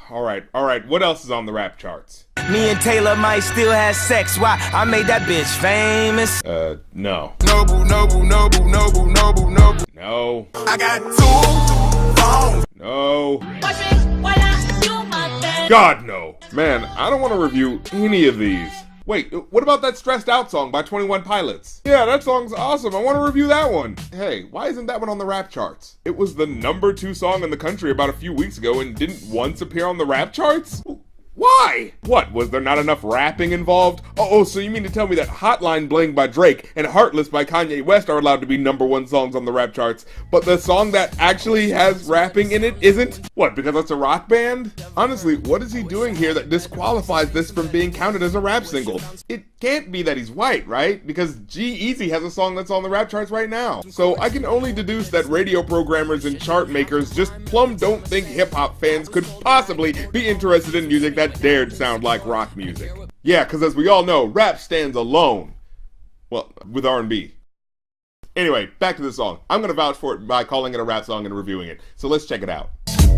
Alright, what else is on the rap charts? Me and Taylor might still have sex. Why? I made that bitch famous. No. Noble. No. I got 2 phones. No. God, no. Man, I don't want to review any of these. Wait, what about that Stressed Out song by 21 Pilots? Yeah, that song's awesome. I want to review that one. Hey, why isn't that one on the rap charts? It was the #2 song in the country about a few weeks ago and didn't once appear on the rap charts? Why? What, was there not enough rapping involved? Oh, so you mean to tell me that Hotline Bling by Drake and Heartless by Kanye West are allowed to be #1 songs on the rap charts, but the song that actually has rapping in it isn't? What, because it's a rock band? Honestly, what is he doing here that disqualifies this from being counted as a rap single? It can't be that he's white, right? Because G-Eazy has a song that's on the rap charts right now. So I can only deduce that radio programmers and chart makers just plumb don't think hip-hop fans could possibly be interested in music that dared sound like rock music. Yeah, because as we all know, rap stands alone. Well, with R&B. Anyway, back to the song. I'm going to vouch for it by calling it a rap song and reviewing it. So let's check it out.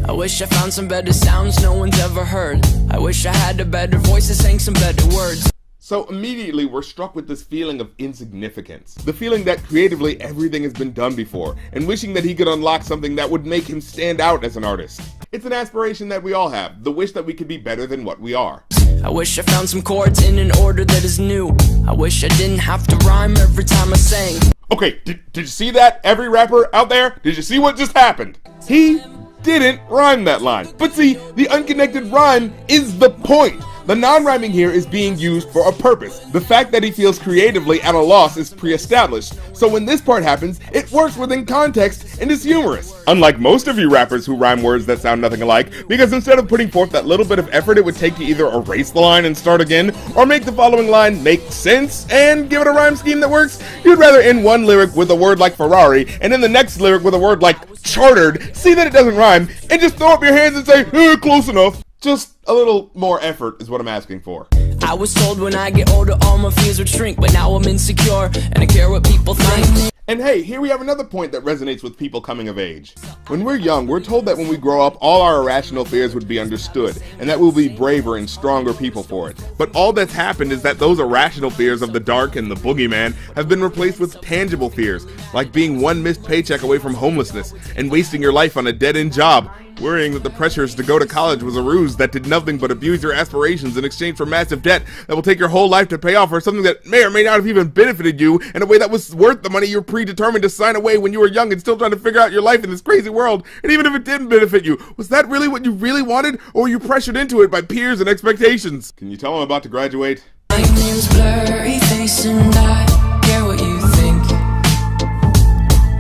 I wish I found some better sounds no one's ever heard. I wish I had a better voice that sang some better words. So immediately we're struck with this feeling of insignificance. The feeling that creatively everything has been done before, and wishing that he could unlock something that would make him stand out as an artist. It's an aspiration that we all have, the wish that we could be better than what we are. I wish I found some chords in an order that is new. I wish I didn't have to rhyme every time I sang. Okay, did you see that? Every rapper out there, did you see what just happened? He didn't rhyme that line. But see, the unconnected rhyme is the point. The non-rhyming here is being used for a purpose. The fact that he feels creatively at a loss is pre-established, so when this part happens, it works within context and is humorous. Unlike most of you rappers who rhyme words that sound nothing alike, because instead of putting forth that little bit of effort it would take to either erase the line and start again, or make the following line make sense and give it a rhyme scheme that works, you'd rather end one lyric with a word like Ferrari, and in the next lyric with a word like chartered, see that it doesn't rhyme, and just throw up your hands and say, close enough. Just a little more effort is what I'm asking for. I was told when I get older all my fears would shrink, but now I'm insecure and I care what people think. And hey, here we have another point that resonates with people coming of age. When we're young, we're told that when we grow up, all our irrational fears would be understood, and that we'll be braver and stronger people for it. But all that's happened is that those irrational fears of the dark and the boogeyman have been replaced with tangible fears, like being one missed paycheck away from homelessness, and wasting your life on a dead-end job, worrying that the pressures to go to college was a ruse that did nothing but abuse your aspirations in exchange for massive debt that will take your whole life to pay off, or something that may or may not have even benefited you in a way that was worth the money you're predetermined to sign away when you were young and still trying to figure out your life in this crazy world. And even if it didn't benefit you, was that really what you really wanted, or were you pressured into it by peers and expectations? Can you tell I'm about to graduate? My name's Blurry Face and I care what you think.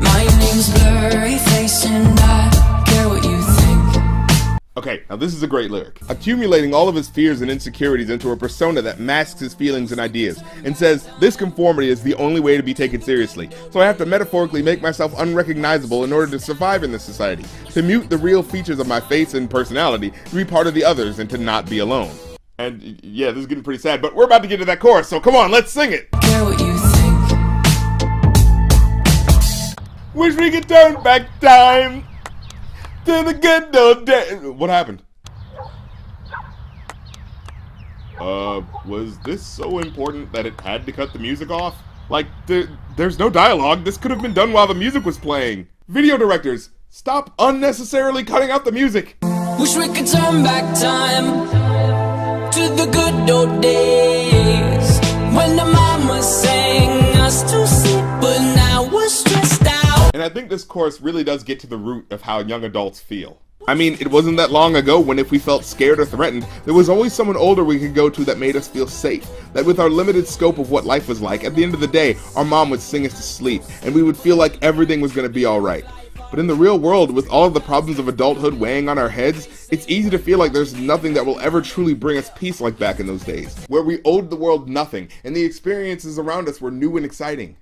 My name's Blurry Face and I care what you think. Okay, now this is a great lyric. Accumulating all of his fears and insecurities into a persona that masks his feelings and ideas, and says, this conformity is the only way to be taken seriously, so I have to metaphorically make myself unrecognizable in order to survive in this society, to mute the real features of my face and personality, to be part of the others, and to not be alone. And yeah, this is getting pretty sad, but we're about to get to that chorus, so come on, let's sing it! Care what you think. Wish we could turn back time to the good old days. What happened? Was this so important that it had to cut the music off? Like, there's no dialogue. This could have been done while the music was playing. Video directors, stop unnecessarily cutting out the music. Wish we could turn back time to the good old days when the mama sang us to sleep, but now we're stressed out. And I think this chorus really does get to the root of how young adults feel. I mean, it wasn't that long ago when if we felt scared or threatened, there was always someone older we could go to that made us feel safe. That with our limited scope of what life was like, at the end of the day, our mom would sing us to sleep, and we would feel like everything was going to be alright. But in the real world, with all of the problems of adulthood weighing on our heads, it's easy to feel like there's nothing that will ever truly bring us peace like back in those days, where we owed the world nothing, and the experiences around us were new and exciting.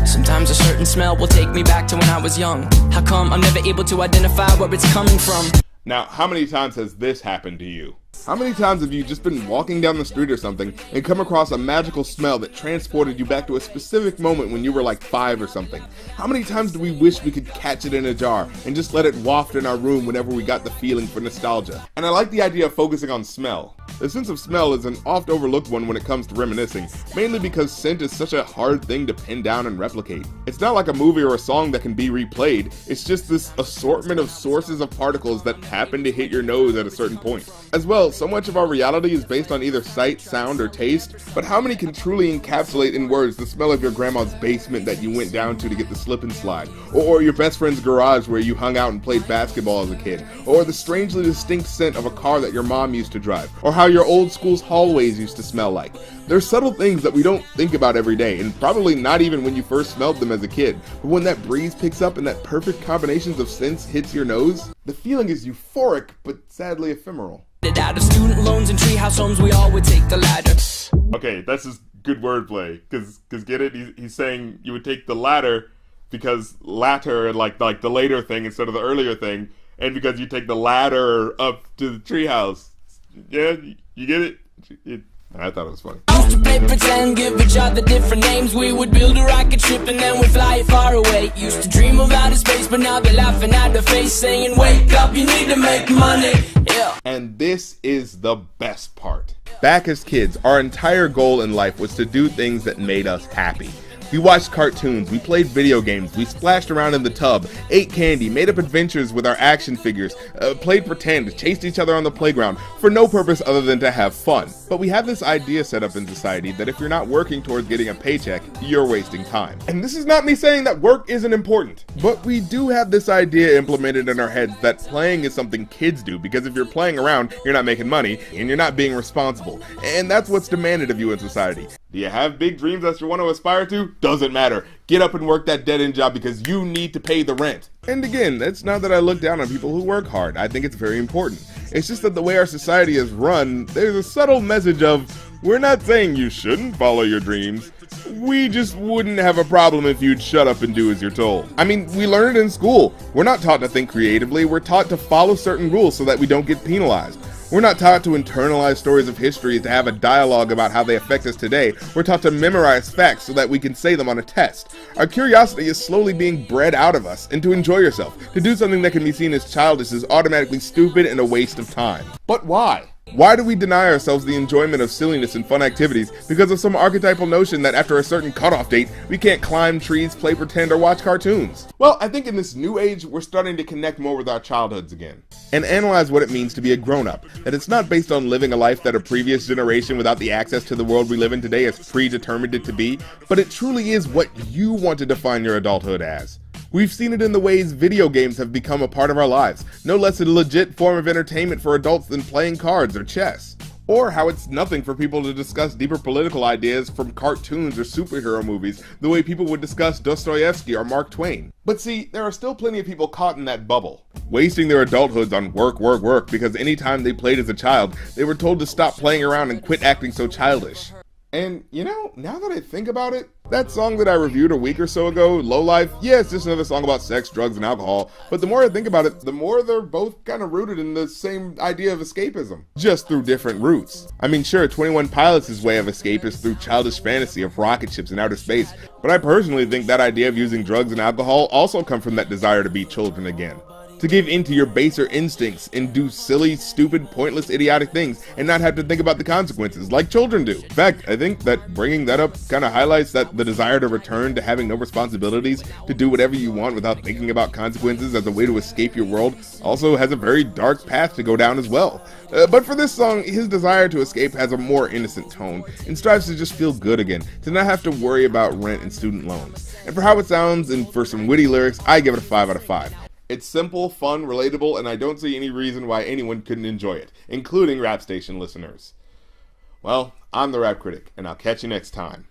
Sometimes a certain smell will take me back to when I was young. How come I'm never able to identify where it's coming from? Now, how many times has this happened to you? How many times have you just been walking down the street or something and come across a magical smell that transported you back to a specific moment when you were like 5 or something? How many times do we wish we could catch it in a jar and just let it waft in our room whenever we got the feeling for nostalgia? And I like the idea of focusing on smell. The sense of smell is an oft overlooked one when it comes to reminiscing, mainly because scent is such a hard thing to pin down and replicate. It's not like a movie or a song that can be replayed, it's just this assortment of sources of particles that happen to hit your nose at a certain point. As well, so much of our reality is based on either sight, sound, or taste, but how many can truly encapsulate in words the smell of your grandma's basement that you went down to get the slip and slide, or your best friend's garage where you hung out and played basketball as a kid, or the strangely distinct scent of a car that your mom used to drive, or how your old school's hallways used to smell like. There's subtle things that we don't think about every day, and probably not even when you first smelled them as a kid, but when that breeze picks up and that perfect combinations of scents hits your nose, the feeling is euphoric, but sadly ephemeral. Out of student loans and treehouse homes, we all would take the ladder. Okay, that's just good wordplay, cause get it? He's saying you would take the ladder because latter, like the later thing instead of the earlier thing, and because you take the ladder up to the treehouse. Yeah, you get it? I thought it was funny. Used to play pretend, give each other different names. We would build a rocket ship and then we'd fly it far away. Used to dream of outer space, but now they're laughing at the face, saying, wake up, you need to make money. Yeah. And this is the best part. Back as kids, our entire goal in life was to do things that made us happy. We watched cartoons, we played video games, we splashed around in the tub, ate candy, made up adventures with our action figures, played pretend, chased each other on the playground, for no purpose other than to have fun. But we have this idea set up in society that if you're not working towards getting a paycheck, you're wasting time. And this is not me saying that work isn't important, but we do have this idea implemented in our heads that playing is something kids do, because if you're playing around, you're not making money, and you're not being responsible. And that's what's demanded of you in society. Do you have big dreams that you want to aspire to? Doesn't matter. Get up and work that dead-end job because you need to pay the rent. And again, that's not that I look down on people who work hard. I think it's very important. It's just that the way our society is run, there's a subtle message of, we're not saying you shouldn't follow your dreams. We just wouldn't have a problem if you'd shut up and do as you're told. I mean, we learn it in school. We're not taught to think creatively. We're taught to follow certain rules so that we don't get penalized. We're not taught to internalize stories of history to have a dialogue about how they affect us today. We're taught to memorize facts so that we can say them on a test. Our curiosity is slowly being bred out of us, and to enjoy yourself, to do something that can be seen as childish is automatically stupid and a waste of time. But why? Why do we deny ourselves the enjoyment of silliness and fun activities because of some archetypal notion that after a certain cutoff date, we can't climb trees, play pretend, or watch cartoons? Well, I think in this new age, we're starting to connect more with our childhoods again. And analyze what it means to be a grown-up. That it's not based on living a life that a previous generation without the access to the world we live in today has predetermined it to be, but it truly is what you want to define your adulthood as. We've seen it in the ways video games have become a part of our lives, no less a legit form of entertainment for adults than playing cards or chess. Or how it's nothing for people to discuss deeper political ideas from cartoons or superhero movies, the way people would discuss Dostoevsky or Mark Twain. But see, there are still plenty of people caught in that bubble, wasting their adulthoods on work, because anytime they played as a child, they were told to stop playing around and quit acting so childish. And, you know, now that I think about it, that song that I reviewed a week or so ago, Low Life, yeah, it's just another song about sex, drugs, and alcohol, but the more I think about it, the more they're both kind of rooted in the same idea of escapism, just through different routes. I mean, sure, 21 Pilots' way of escape is through childish fantasy of rocket ships in outer space, but I personally think that idea of using drugs and alcohol also come from that desire to be children again. To give in to your baser instincts and do silly, stupid, pointless, idiotic things and not have to think about the consequences like children do. In fact, I think that bringing that up kind of highlights that the desire to return to having no responsibilities, to do whatever you want without thinking about consequences as a way to escape your world, also has a very dark path to go down as well. But for this song, his desire to escape has a more innocent tone and strives to just feel good again, to not have to worry about rent and student loans. And for how it sounds and for some witty lyrics, I give it a 5 out of 5. It's simple, fun, relatable, and I don't see any reason why anyone couldn't enjoy it, including Rap Station listeners. Well, I'm the Rap Critic, and I'll catch you next time.